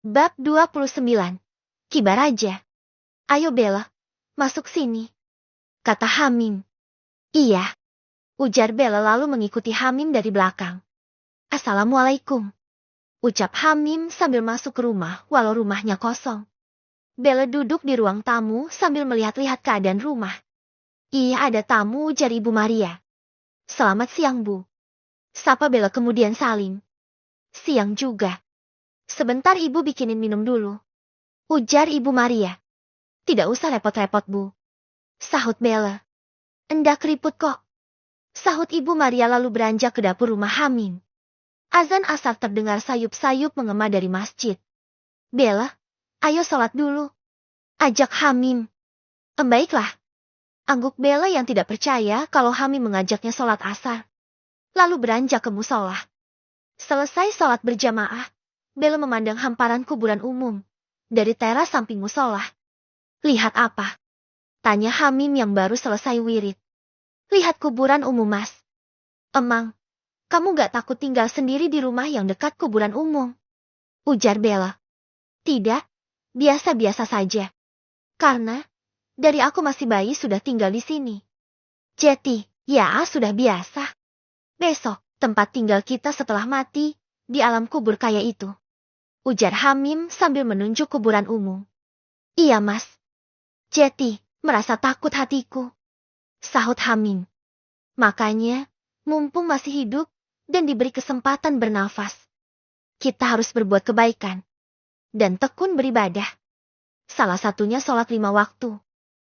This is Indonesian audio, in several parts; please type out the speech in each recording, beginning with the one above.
Bab 29. Kibar aja. Ayo Bella, masuk sini, kata Hamim. Iya, ujar Bella lalu mengikuti Hamim dari belakang. Assalamualaikum, ucap Hamim sambil masuk ke rumah walau rumahnya kosong. Bella duduk di ruang tamu sambil melihat-lihat keadaan rumah. Ih, ada tamu, ujar Ibu Maria. Selamat siang Bu, sapa Bella kemudian saling. Siang juga. Sebentar Ibu bikinin minum dulu, ujar Ibu Maria. Tidak usah repot-repot Bu, sahut Bella. Endak ribut kok, sahut Ibu Maria lalu beranjak ke dapur rumah Hamim. Azan asar terdengar sayup-sayup mengema dari masjid. Bella, ayo sholat dulu, ajak Hamim. Baiklah, angguk Bella yang tidak percaya kalau Hamim mengajaknya sholat asar. Lalu beranjak ke musola. Selesai sholat berjamaah, Bella memandang hamparan kuburan umum dari teras samping musola. Lihat apa? Tanya Hamim yang baru selesai wirid. Lihat kuburan umum Mas. Emang, kamu gak takut tinggal sendiri di rumah yang dekat kuburan umum? Ujar Bella. Tidak, biasa-biasa saja. Karena, dari aku masih bayi sudah tinggal di sini. Jadi, ya sudah biasa. Besok, tempat tinggal kita setelah mati, di alam kubur kaya itu. Ujar Hamim sambil menunjuk kuburan umum. Iya Mas. Jeti, merasa takut hatiku, sahut Hamim. Makanya, mumpung masih hidup dan diberi kesempatan bernafas, kita harus berbuat kebaikan dan tekun beribadah. Salah satunya sholat 5 waktu.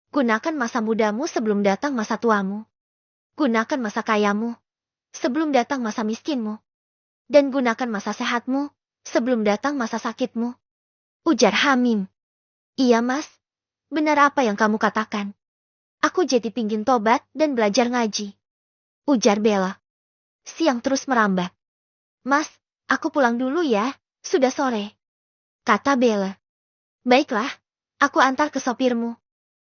Gunakan masa mudamu sebelum datang masa tuamu. Gunakan masa kayamu sebelum datang masa miskinmu. Dan gunakan masa sehatmu sebelum datang masa sakitmu. Ujar Hamim. Iya Mas. Benar apa yang kamu katakan. Aku jadi pingin tobat dan belajar ngaji. Ujar Bella. Siang terus merambat. Mas, aku pulang dulu ya, sudah sore, kata Bella. Baiklah, aku antar ke sopirmu,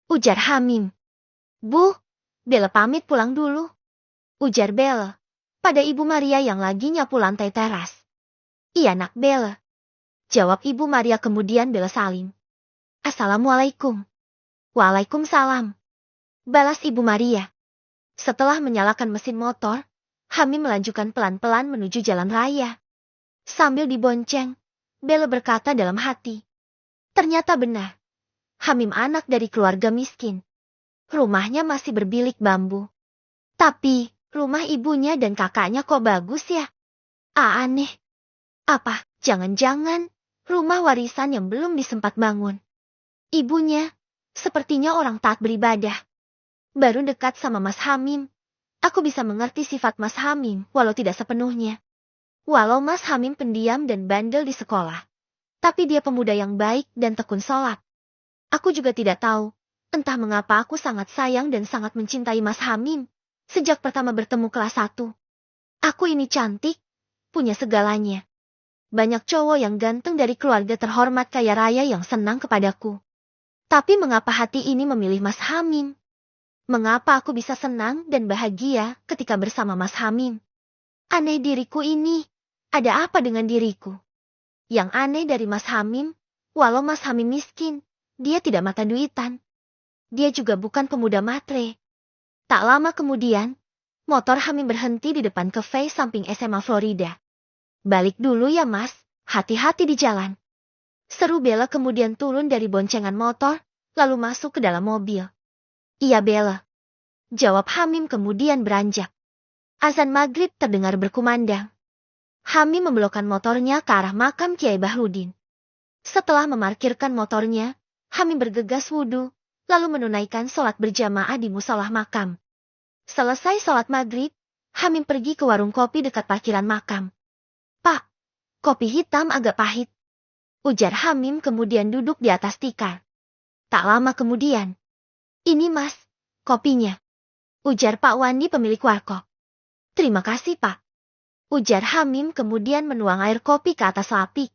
ujar Hamim. Bu, Bella pamit pulang dulu, ujar Bella pada Ibu Maria yang lagi nyapu lantai teras. Iya nak Bella, jawab Ibu Maria kemudian Bella salim. Assalamualaikum. Waalaikumsalam, balas Ibu Maria. Setelah menyalakan mesin motor, Hamim melanjutkan pelan-pelan menuju jalan raya. Sambil dibonceng, Bella berkata dalam hati. Ternyata benar. Hamim anak dari keluarga miskin. Rumahnya masih berbilik bambu. Tapi, rumah ibunya dan kakaknya kok bagus ya? Aneh. Apa, jangan-jangan rumah warisan yang belum disempat bangun. Ibunya, sepertinya orang taat beribadah. Baru dekat sama Mas Hamim, aku bisa mengerti sifat Mas Hamim walau tidak sepenuhnya. Walau Mas Hamim pendiam dan bandel di sekolah, tapi dia pemuda yang baik dan tekun sholat. Aku juga tidak tahu, entah mengapa aku sangat sayang dan sangat mencintai Mas Hamim sejak pertama bertemu kelas 1. Aku ini cantik, punya segalanya. Banyak cowok yang ganteng dari keluarga terhormat kaya raya yang senang kepadaku. Tapi mengapa hati ini memilih Mas Hamim? Mengapa aku bisa senang dan bahagia ketika bersama Mas Hamim? Aneh diriku ini, ada apa dengan diriku? Yang aneh dari Mas Hamim, walau Mas Hamim miskin, dia tidak mata duitan. Dia juga bukan pemuda matre. Tak lama kemudian, motor Hamim berhenti di depan cafe samping SMA Florida. Balik dulu ya Mas, hati-hati di jalan. Seru Bella kemudian turun dari boncengan motor, lalu masuk ke dalam mobil. Iya Bella, jawab Hamim kemudian beranjak. Azan maghrib terdengar berkumandang. Hamim membelokkan motornya ke arah makam Kiai Bahrudin. Setelah memarkirkan motornya, Hamim bergegas wudhu, lalu menunaikan sholat berjamaah di musolah makam. Selesai sholat maghrib, Hamim pergi ke warung kopi dekat parkiran makam. Pak, kopi hitam agak pahit, ujar Hamim kemudian duduk di atas tikar. Tak lama kemudian, ini Mas, kopinya, ujar Pak Wandi pemilik warkop. Terima kasih Pak, ujar Hamim kemudian menuang air kopi ke atas lapik.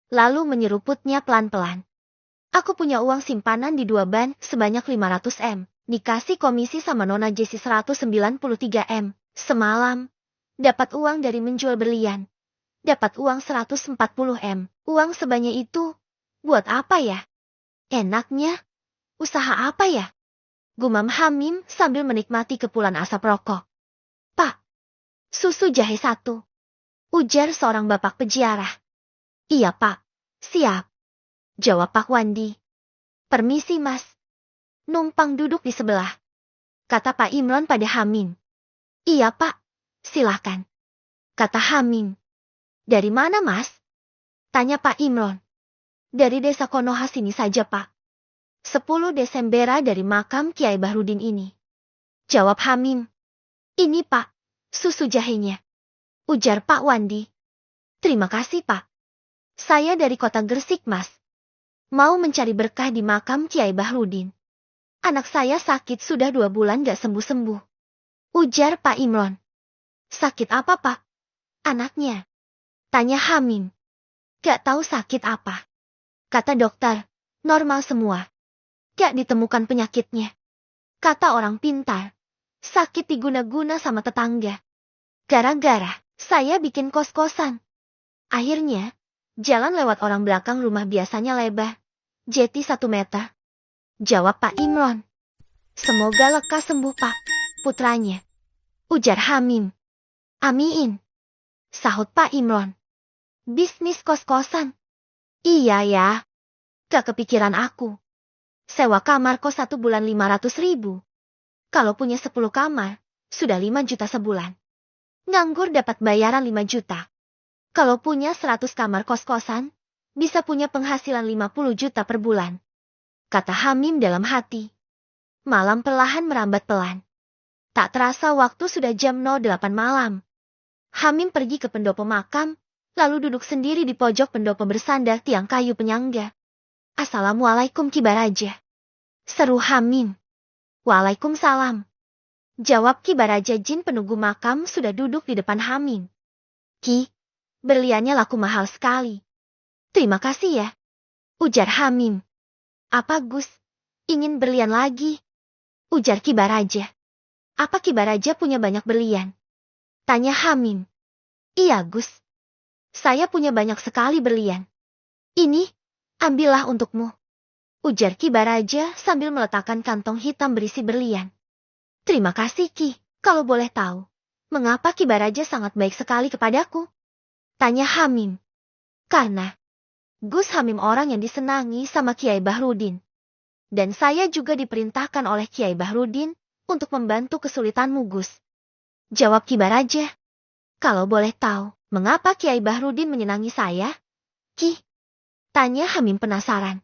Lalu menyeruputnya pelan-pelan. Aku punya uang simpanan di 2 bank sebanyak 500 M. Dikasih komisi sama Nona Jessi 193 M. Semalam, dapat uang dari menjual berlian. Dapat uang 140 M. Uang sebanyak itu, buat apa ya? Enaknya, usaha apa ya? Gumam Hamim sambil menikmati kepulan asap rokok. Pak, susu jahe 1. Ujar seorang bapak peziarah. Iya pak, siap. Jawab Pak Wandi. Permisi mas. Numpang duduk di sebelah. Kata Pak Imron pada Hamim. Iya pak, silakan. Kata Hamim. Dari mana mas? Tanya Pak Imron. Dari desa Konoha sini saja pak. 10 Desembera dari makam Kiai Bahrudin ini. Jawab Hamim. Ini pak, susu jahenya. Ujar Pak Wandi. Terima kasih pak. Saya dari kota Gresik mas. Mau mencari berkah di makam Kiai Bahrudin. Anak saya sakit sudah 2 bulan gak sembuh-sembuh. Ujar Pak Imron. Sakit apa pak? Anaknya. Tanya Hamim. Gak tahu sakit apa. Kata dokter, normal semua. Gak ditemukan penyakitnya. Kata orang pintar, sakit diguna-guna sama tetangga. Gara-gara saya bikin kos-kosan. Akhirnya, jalan lewat orang belakang rumah biasanya lebar. Jeti 1 meter. Jawab Pak Imron. Semoga lekas sembuh pak, putranya. Ujar Hamim. Amin. Sahut Pak Imron. Bisnis kos-kosan. Iya ya. Gak kepikiran aku. Sewa kamar kos 1 bulan 500.000. Kalau punya 10 kamar, sudah 5 juta sebulan. Nganggur dapat bayaran 5 juta. Kalau punya 100 kamar kos-kosan, bisa punya penghasilan 50 juta per bulan. Kata Hamim dalam hati. Malam perlahan merambat pelan. Tak terasa waktu sudah jam 08 malam. Hamim pergi ke pendopo makam, lalu duduk sendiri di pojok pendopo bersandar tiang kayu penyangga. Assalamualaikum Ki Baraja. Seru Hamim. Waalaikumsalam. Jawab Ki Baraja. Jin penunggu makam sudah duduk di depan Hamim. Ki, berliannya laku mahal sekali. Terima kasih ya. Ujar Hamim. Apa Gus? Ingin berlian lagi? Ujar Ki Baraja. Apa Ki Baraja punya banyak berlian? Tanya Hamim. Iya Gus. Saya punya banyak sekali berlian. Ini, ambillah untukmu. Ujar Ki Baraja sambil meletakkan kantong hitam berisi berlian. Terima kasih Ki, kalau boleh tahu. Mengapa Ki Baraja sangat baik sekali kepadaku? Tanya Hamim. Karena Gus Hamim orang yang disenangi sama Kiai Bahrudin. Dan saya juga diperintahkan oleh Kiai Bahrudin untuk membantu kesulitanmu Gus. Jawab Ki Baraja. Kalau boleh tahu, mengapa Kiai Bahrudin menyenangi saya? Ki? Tanya Hamim penasaran.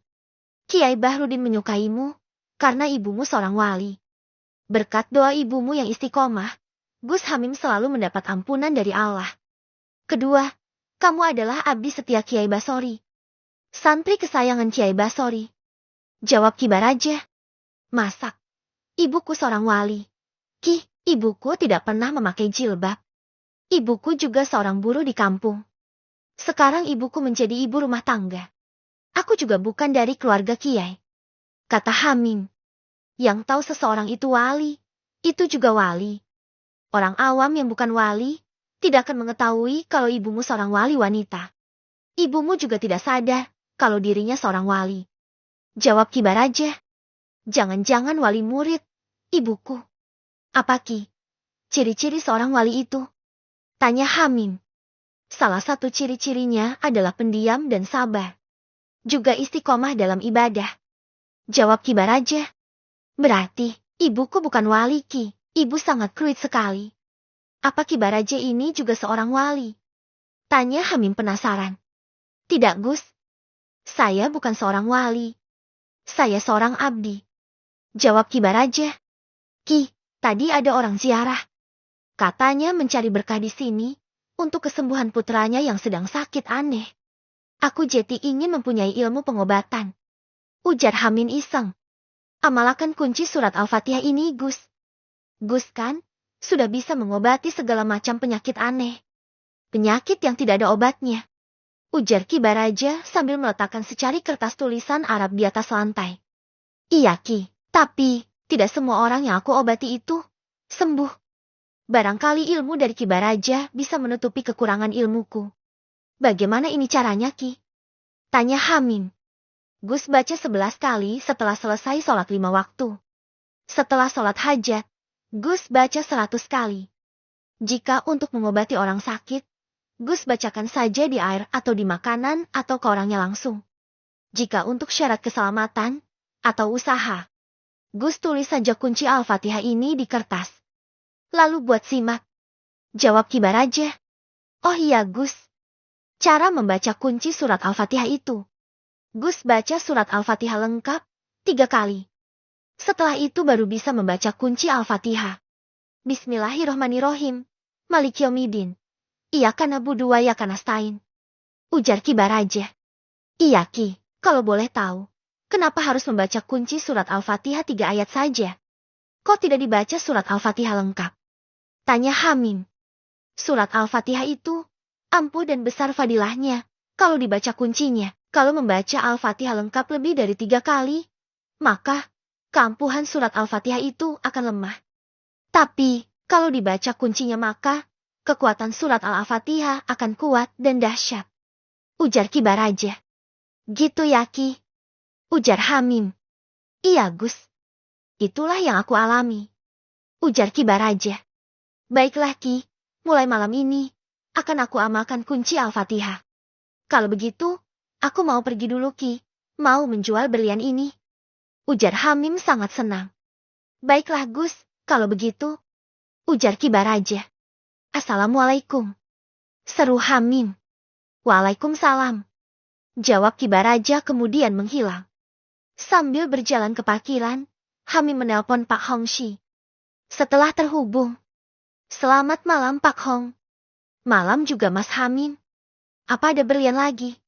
Kiai Bahrudin menyukaimu, karena ibumu seorang wali. Berkat doa ibumu yang istiqomah, Gus Hamim selalu mendapat ampunan dari Allah. Kedua, kamu adalah abdi setia Kiai Basori. Santri kesayangan Kiai Basori. Jawab Ki Baraja. Masak. Ibuku seorang wali. Ki, ibuku tidak pernah memakai jilbab. Ibuku juga seorang buruh di kampung. Sekarang ibuku menjadi ibu rumah tangga. Aku juga bukan dari keluarga Kiai. Kata Hamim. Yang tahu seseorang itu wali, itu juga wali. Orang awam yang bukan wali, tidak akan mengetahui kalau ibumu seorang wali wanita. Ibumu juga tidak sadar kalau dirinya seorang wali. Jawab Ki Baraja. Jangan-jangan wali murid, ibuku. Apa Ki? Ciri-ciri seorang wali itu? Tanya Hamim. Salah satu ciri-cirinya adalah pendiam dan sabar. Juga istiqomah dalam ibadah. Jawab Ki Baraja. Berarti, ibuku bukan wali Ki, ibu sangat kruit sekali. Apa Ki Baraja ini juga seorang wali? Tanya Hamim penasaran. Tidak Gus. Saya bukan seorang wali. Saya seorang abdi. Jawab Ki Baraja. Ki, tadi ada orang ziarah. Katanya mencari berkah di sini, untuk kesembuhan putranya yang sedang sakit aneh. Aku Jeti ingin mempunyai ilmu pengobatan. Ujar Hamim iseng. Amalkan kunci surat Al-Fatihah ini Gus. Gus kan, sudah bisa mengobati segala macam penyakit aneh. Penyakit yang tidak ada obatnya. Ujar Ki Baraja sambil meletakkan secari kertas tulisan Arab di atas lantai. Iya Ki, tapi tidak semua orang yang aku obati itu sembuh. Barangkali ilmu dari Ki Baraja bisa menutupi kekurangan ilmuku. Bagaimana ini caranya, Ki? Tanya Hamim. Gus baca 11 kali setelah selesai sholat 5 waktu. Setelah sholat hajat, Gus baca 100 kali. Jika untuk mengobati orang sakit, Gus bacakan saja di air atau di makanan atau ke orangnya langsung. Jika untuk syarat keselamatan atau usaha, Gus tulis saja kunci Al-Fatihah ini di kertas. Lalu buat simak. Jawab Ki Baraja. Oh iya Gus. Cara membaca kunci surat Al-Fatihah itu. Gus baca surat Al-Fatihah lengkap 3 kali. Setelah itu baru bisa membaca kunci Al-Fatihah. Bismillahirrohmanirrohim. Maliki yaumiddin. Iyyaka na'budu wa iyyaka nasta'in. Ujar Ki Baraja. Iya Ki, kalau boleh tahu, kenapa harus membaca kunci surat Al-Fatihah 3 ayat saja? Kok tidak dibaca surat Al-Fatihah lengkap? Tanya Hamim. Surat Al-Fatihah itu ampuh dan besar fadilahnya kalau dibaca kuncinya. Kalau membaca Al-Fatihah lengkap lebih dari 3 kali, maka keampuhan surat Al-Fatihah itu akan lemah. Tapi, kalau dibaca kuncinya maka kekuatan surat Al-Fatihah akan kuat dan dahsyat. Ujar Ki Baraja. Gitu ya Ki? Ujar Hamim. Iya Gus. Itulah yang aku alami. Ujar Ki Baraja. Baiklah Ki, mulai malam ini akan aku amalkan kunci Al-Fatihah. Kalau begitu, aku mau pergi dulu Ki, mau menjual berlian ini. Ujar Hamim sangat senang. Baiklah Gus, kalau begitu. Ujar Ki Baraja. Assalamualaikum. Seru Hamim. Waalaikumsalam. Jawab Ki Baraja kemudian menghilang. Sambil berjalan ke parkiran, Hamim menelpon Pak Hongshi. Setelah terhubung. Selamat malam Pak Hong. Malam juga Mas Hamim. Apa ada berlian lagi?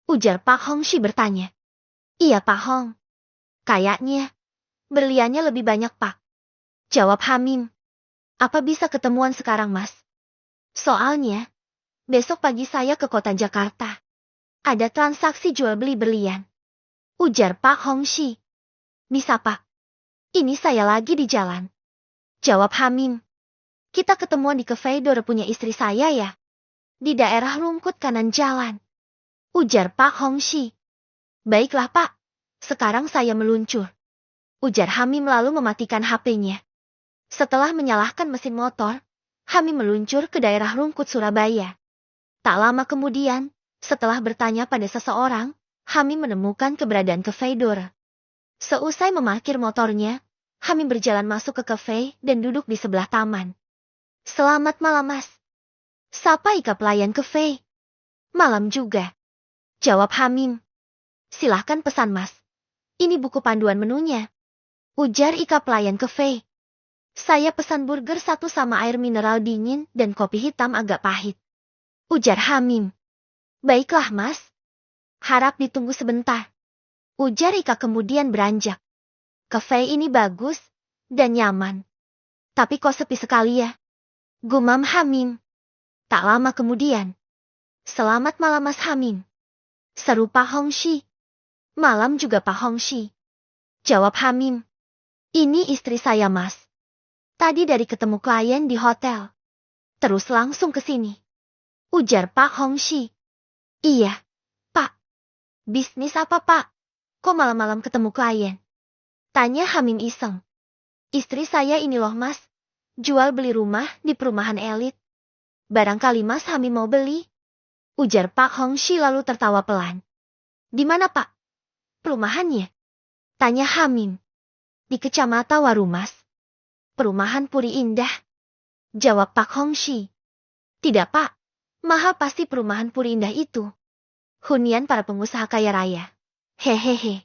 Ujar Pak Hongshi bertanya. Iya Pak Hong. Kayaknya berliannya lebih banyak Pak. Jawab Hamim. Apa bisa ketemuan sekarang Mas? Soalnya, besok pagi saya ke kota Jakarta. Ada transaksi jual beli berlian. Ujar Pak Hongshi. Bisa Pak. Ini saya lagi di jalan. Jawab Hamim. Kita ketemuan di cafe Dore punya istri saya ya. Di daerah rumput kanan jalan. Ujar Pak Hongshi. Baiklah Pak. Sekarang saya meluncur. Ujar Hamim lalu mematikan HP-nya. Setelah menyalakan mesin motor, Hamim meluncur ke daerah Rungkut Surabaya. Tak lama kemudian, setelah bertanya pada seseorang, Hamim menemukan keberadaan cafe Dore. Seusai memarkir motornya, Hamim berjalan masuk ke cafe dan duduk di sebelah taman. Selamat malam Mas. Sapa Ika pelayan cafe. Malam juga. Jawab Hamim. Silahkan pesan Mas. Ini buku panduan menunya. Ujar Ika pelayan cafe. Saya pesan burger 1 sama air mineral dingin dan kopi hitam agak pahit. Ujar Hamim. Baiklah Mas. Harap ditunggu sebentar. Ujar Ika kemudian beranjak. Cafe ini bagus dan nyaman. Tapi kok sepi sekali ya? Gumam Hamim. Tak lama kemudian. Selamat malam Mas Hamim. Seru Pak Hongshi. Malam juga Pak Hongshi. Jawab Hamim. Ini istri saya Mas. Tadi dari ketemu klien di hotel. Terus langsung ke sini. Ujar Pak Hongshi. Iya, Pak. Bisnis apa Pak? Kok malam-malam ketemu klien? Tanya Hamim iseng. Istri saya ini loh Mas. Jual beli rumah di perumahan elit. Barangkali Mas Hamim mau beli? Ujar Pak Hongshi lalu tertawa pelan. Di mana Pak? Perumahannya? Tanya Hamim. Di Kecamatan Warumas. Perumahan Puri Indah. Jawab Pak Hongshi. Tidak Pak. Mahal pasti perumahan Puri Indah itu. Hunian para pengusaha kaya raya. Hehehe.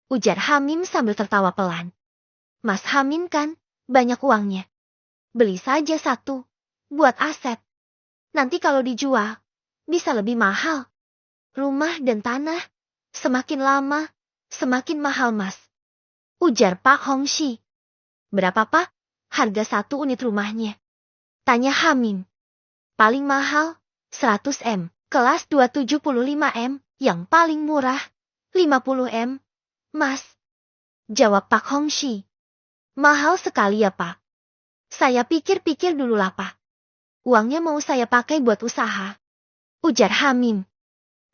Ujar Hamim sambil tertawa pelan. Mas Hamim kan banyak uangnya. Beli saja 1. Buat aset. Nanti kalau dijual, bisa lebih mahal. Rumah dan tanah, semakin lama, semakin mahal Mas. Ujar Pak Hongshi. Berapa Pak? Harga 1 unit rumahnya. Tanya Hamim. Paling mahal, 100 M. Kelas 275 M. Yang paling murah, 50 M. Mas. Jawab Pak Hongshi. Mahal sekali ya Pak. Saya pikir-pikir dulu lah Pak. Uangnya mau saya pakai buat usaha. Ujar Hamim.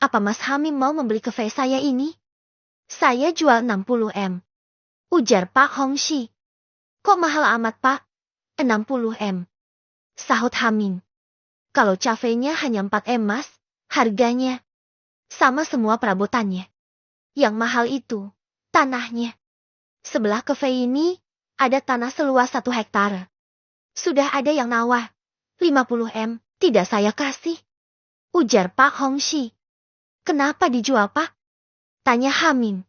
Apa Mas Hamim mau membeli kafe saya ini? Saya jual 60 M. Ujar Pak Hongxi. Kok mahal amat Pak? 60 M. Sahut Hamim. Kalau kafenya hanya 4 M Mas, harganya sama semua perabotannya. Yang mahal itu tanahnya. Sebelah kafe ini ada tanah seluas 1 hektar. Sudah ada yang nawar. 50 M, tidak saya kasih. Ujar Pak Hongxi. Kenapa dijual Pak? Tanya Hamim.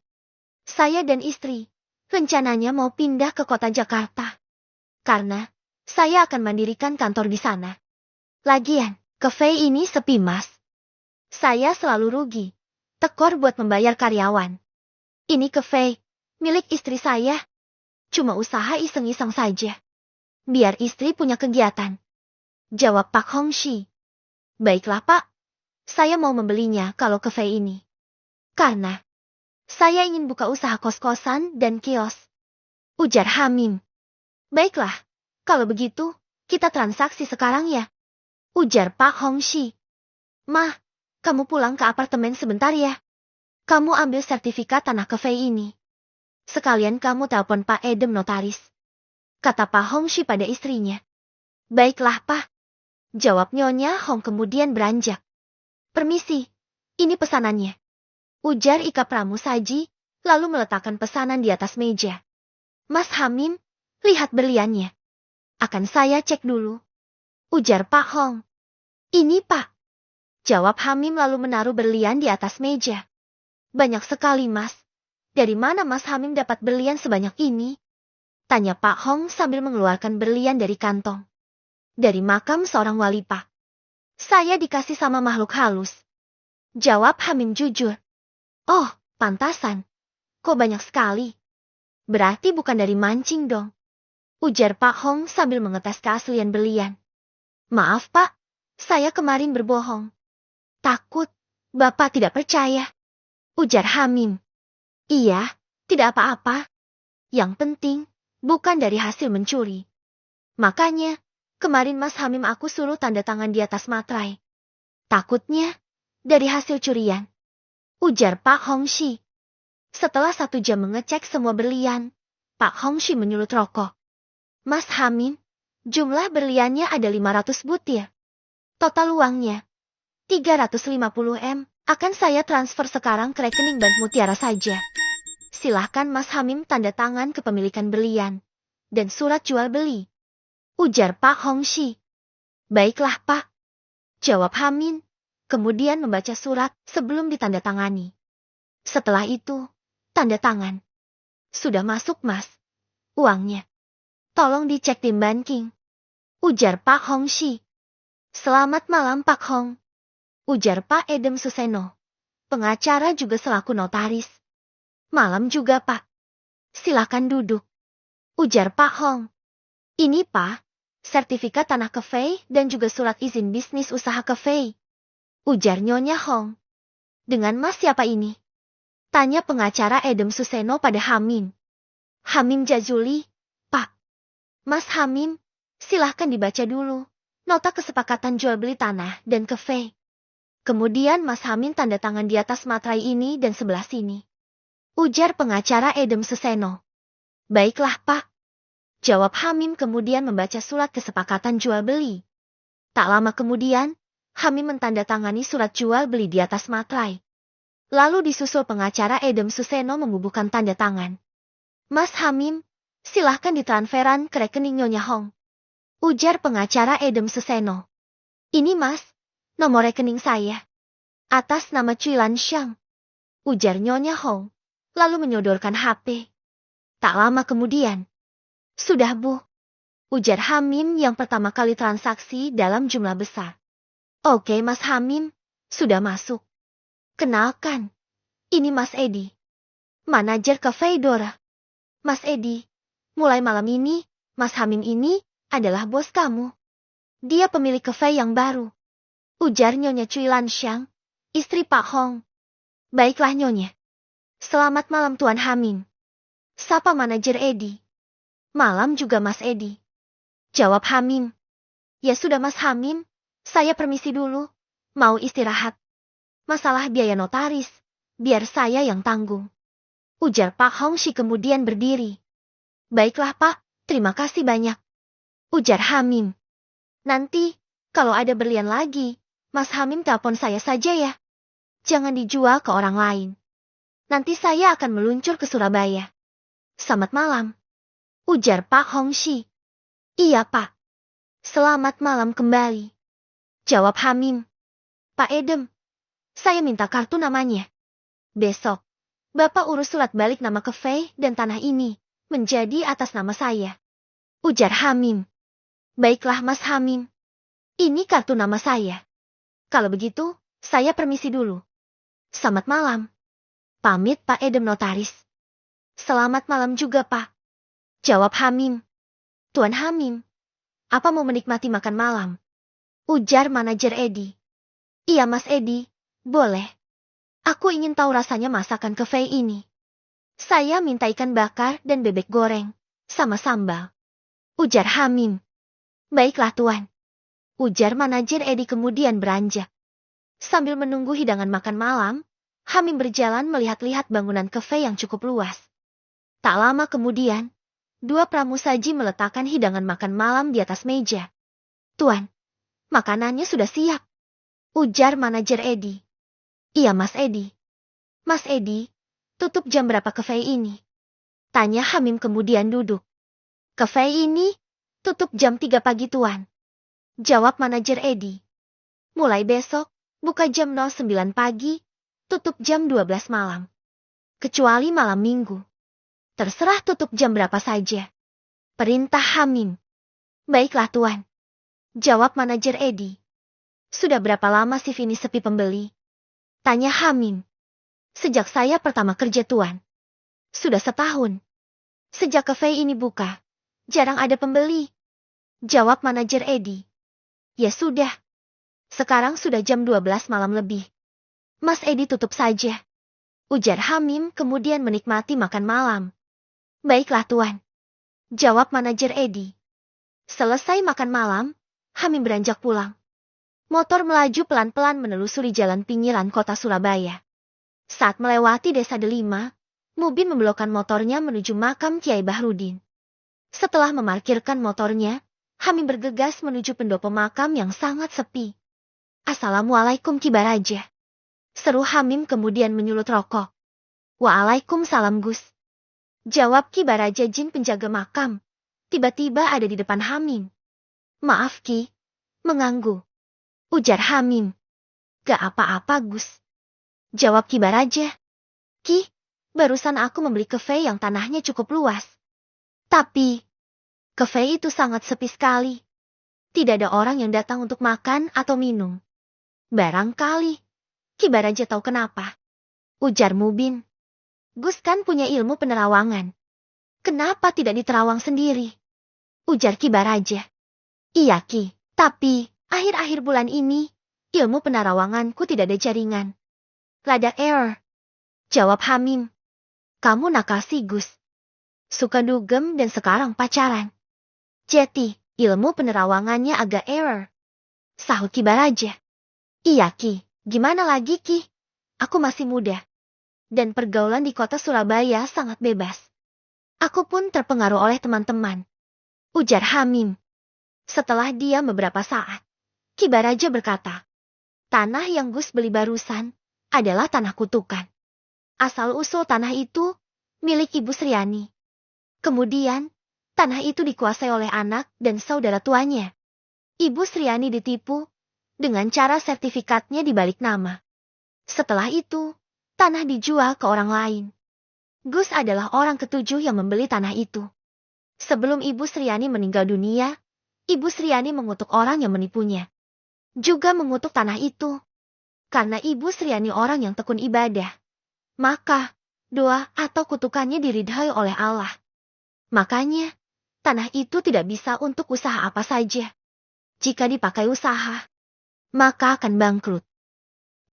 Saya dan istri rencananya mau pindah ke kota Jakarta. Karena saya akan mendirikan kantor di sana. Lagian, kafe ini sepi Mas. Saya selalu rugi. Tekor buat membayar karyawan. Ini kafe milik istri saya. Cuma usaha iseng-iseng saja. Biar istri punya kegiatan. Jawab Pak Hongxi. Baiklah Pak. Saya mau membelinya kalau kafe ini. Karena saya ingin buka usaha kos-kosan dan kios. Ujar Hamim. Baiklah. Kalau begitu, kita transaksi sekarang ya. Ujar Pak Hongxi. Mah, kamu pulang ke apartemen sebentar ya. Kamu ambil sertifikat tanah kafe ini. Sekalian kamu telepon Pak Edem notaris. Kata Pak Hongxi pada istrinya. Baiklah Pak. Jawab Nyonya Hong kemudian beranjak. Permisi, ini pesanannya. Ujar Ika Pramusaji, lalu meletakkan pesanan di atas meja. Mas Hamim, lihat berliannya. Akan saya cek dulu. Ujar Pak Hong. Ini Pak. Jawab Hamim lalu menaruh berlian di atas meja. Banyak sekali Mas. Dari mana Mas Hamim dapat berlian sebanyak ini? Tanya Pak Hong sambil mengeluarkan berlian dari kantong. Dari makam seorang wali Pak. Saya dikasih sama makhluk halus. Jawab Hamim jujur. Oh, pantasan. Kok banyak sekali? Berarti bukan dari mancing dong. Ujar Pak Hong sambil mengetes keaslian berlian. Maaf Pak, saya kemarin berbohong. Takut, Bapak tidak percaya. Ujar Hamim. Iya, tidak apa-apa. Yang penting, bukan dari hasil mencuri. Makanya, kemarin Mas Hamim aku suruh tanda tangan di atas materai. Takutnya, dari hasil curian. Ujar Pak Hongxi. Setelah 1 jam mengecek semua berlian, Pak Hongxi menyulut rokok. Mas Hamim, jumlah berliannya ada 500 butir. Total uangnya 350 M, akan saya transfer sekarang ke rekening Bank Mutiara saja. Silahkan Mas Hamim tanda tangan kepemilikan berlian dan surat jual beli. Ujar Pak Hongxi. Baiklah Pak. Jawab Hamim, kemudian membaca surat sebelum ditandatangani. Setelah itu, tanda tangan. Sudah masuk Mas. Uangnya. Tolong dicek tim banking. Ujar Pak Hongxi. Selamat malam Pak Hong. Ujar Pak Edem Suseno. Pengacara juga selaku notaris. Malam juga Pak. Silakan duduk. Ujar Pak Hong. Ini Pak, sertifikat tanah kafe dan juga surat izin bisnis usaha kafe. Ujar Nyonya Hong. Dengan Mas siapa ini? Tanya pengacara Edem Suseno pada Hamim. Hamim Jazuli, Pak. Mas Hamim, silahkan dibaca dulu. Nota kesepakatan jual beli tanah dan kafe. Kemudian Mas Hamim tanda tangan di atas materai ini dan sebelah sini. Ujar pengacara Edem Suseno. Baiklah Pak. Jawab Hamim kemudian membaca surat kesepakatan jual beli. Tak lama kemudian, Hamim mentandatangani surat jual beli di atas materai. Lalu disusul pengacara Edem Suseno membubuhkan tanda tangan. Mas Hamim, silahkan ditransferan ke rekening Nyonya Hong. Ujar pengacara Edem Suseno. Ini Mas, nomor rekening saya. Atas nama Cui Lan Xiang. Ujar Nyonya Hong, lalu menyodorkan HP. Tak lama kemudian. Sudah Bu. Ujar Hamim yang pertama kali transaksi dalam jumlah besar. Oke Mas Hamim, sudah masuk. Kenalkan, ini Mas Edi. Manajer Cafe Dora. Mas Edi, mulai malam ini, Mas Hamim ini adalah bos kamu. Dia pemilik cafe yang baru. Ujar Nyonya Cui Lan Xiang, istri Pak Hong. Baiklah Nyonya. Selamat malam Tuan Hamim. Sapa manajer Edi. Malam juga Mas Edi. Jawab Hamim. Ya sudah Mas Hamim, saya permisi dulu. Mau istirahat? Masalah biaya notaris, biar saya yang tanggung. Ujar Pak Hongxi kemudian berdiri. Baiklah Pak, terima kasih banyak. Ujar Hamim. Nanti, kalau ada berlian lagi, Mas Hamim telepon saya saja ya. Jangan dijual ke orang lain. Nanti saya akan meluncur ke Surabaya. Selamat malam. Ujar Pak Hongxi. Iya Pak. Selamat malam kembali. Jawab Hamim. Pak Edem, saya minta kartu namanya. Besok, Bapak urus surat balik nama cafe dan tanah ini menjadi atas nama saya. Ujar Hamim. Baiklah Mas Hamim. Ini kartu nama saya. Kalau begitu, saya permisi dulu. Selamat malam. Pamit Pak Edem notaris. Selamat malam juga Pak. Jawab Hamim. Tuan Hamim, apa mau menikmati makan malam? Ujar manajer Edi. Iya Mas Edi, boleh. Aku ingin tahu rasanya masakan cafe ini. Saya minta ikan bakar dan bebek goreng, sama sambal. Ujar Hamim. Baiklah Tuan. Ujar manajer Edi kemudian beranjak. Sambil menunggu hidangan makan malam, Hamim berjalan melihat-lihat bangunan cafe yang cukup luas. Tak lama kemudian, dua pramusaji meletakkan hidangan makan malam di atas meja. Tuan, makanannya sudah siap. Ujar manajer Edi. Iya Mas Edi. Mas Edi, tutup jam berapa cafe ini? Tanya Hamim kemudian duduk. Cafe ini tutup jam 3 pagi Tuan. Jawab manajer Edi. Mulai besok, buka jam 09 pagi, tutup jam 12 malam. Kecuali malam minggu. Terserah tutup jam berapa saja. Perintah Hamim. Baiklah Tuan. Jawab manajer Edi. Sudah berapa lama shift ini sepi pembeli? Tanya Hamim. Sejak saya pertama kerja Tuan. Sudah setahun. Sejak cafe ini buka, jarang ada pembeli. Jawab manajer Edi. Ya sudah. Sekarang sudah jam 12 malam lebih. Mas Edi tutup saja. Ujar Hamim kemudian menikmati makan malam. Baiklah Tuan. Jawab manajer Edi. Selesai makan malam, Hamim beranjak pulang. Motor melaju pelan-pelan menelusuri jalan pinggiran kota Surabaya. Saat melewati desa Delima, Mubin membelokkan motornya menuju makam Kiai Bahrudin. Setelah memarkirkan motornya, Hamim bergegas menuju pendopo makam yang sangat sepi. Assalamualaikum Ki Baraja. Seru Hamim kemudian menyulut rokok. Waalaikumsalam Gus. Jawab Ki Baraja jin penjaga makam. Tiba-tiba ada di depan Hamim. Maaf Ki, mengganggu. Ujar Hamim. Gak apa-apa Gus. Jawab Ki Baraja. Ki, barusan aku membeli cafe yang tanahnya cukup luas. Tapi, cafe itu sangat sepi sekali. Tidak ada orang yang datang untuk makan atau minum. Barangkali, Ki Baraja tahu kenapa. Ujar Mubin. Gus kan punya ilmu penerawangan. Kenapa tidak diterawang sendiri? Ujar Ki Baraja. Iya Ki, tapi akhir-akhir bulan ini, ilmu penerawanganku tidak ada jaringan. Lada error. Jawab Hamim. Kamu nakal sih Gus. Suka dugem dan sekarang pacaran. Jadi, ilmu penerawangannya agak error. Sahut Ki Baraja. Iya Ki, gimana lagi Ki? Aku masih muda. Dan pergaulan di kota Surabaya sangat bebas. Aku pun terpengaruh oleh teman-teman. Ujar Hamim. Setelah diam beberapa saat, Ki Baraja berkata, tanah yang Gus beli barusan adalah tanah kutukan. Asal-usul tanah itu milik Ibu Sriani. Kemudian, tanah itu dikuasai oleh anak dan saudara tuanya. Ibu Sriani ditipu dengan cara sertifikatnya dibalik nama. Setelah itu, tanah dijual ke orang lain. Gus adalah orang ketujuh yang membeli tanah itu. Sebelum Ibu Sriani meninggal dunia, Ibu Sriani mengutuk orang yang menipunya. Juga mengutuk tanah itu. Karena Ibu Sriani orang yang tekun ibadah, maka doa atau kutukannya diridhai oleh Allah. Makanya, tanah itu tidak bisa untuk usaha apa saja. Jika dipakai usaha, maka akan bangkrut.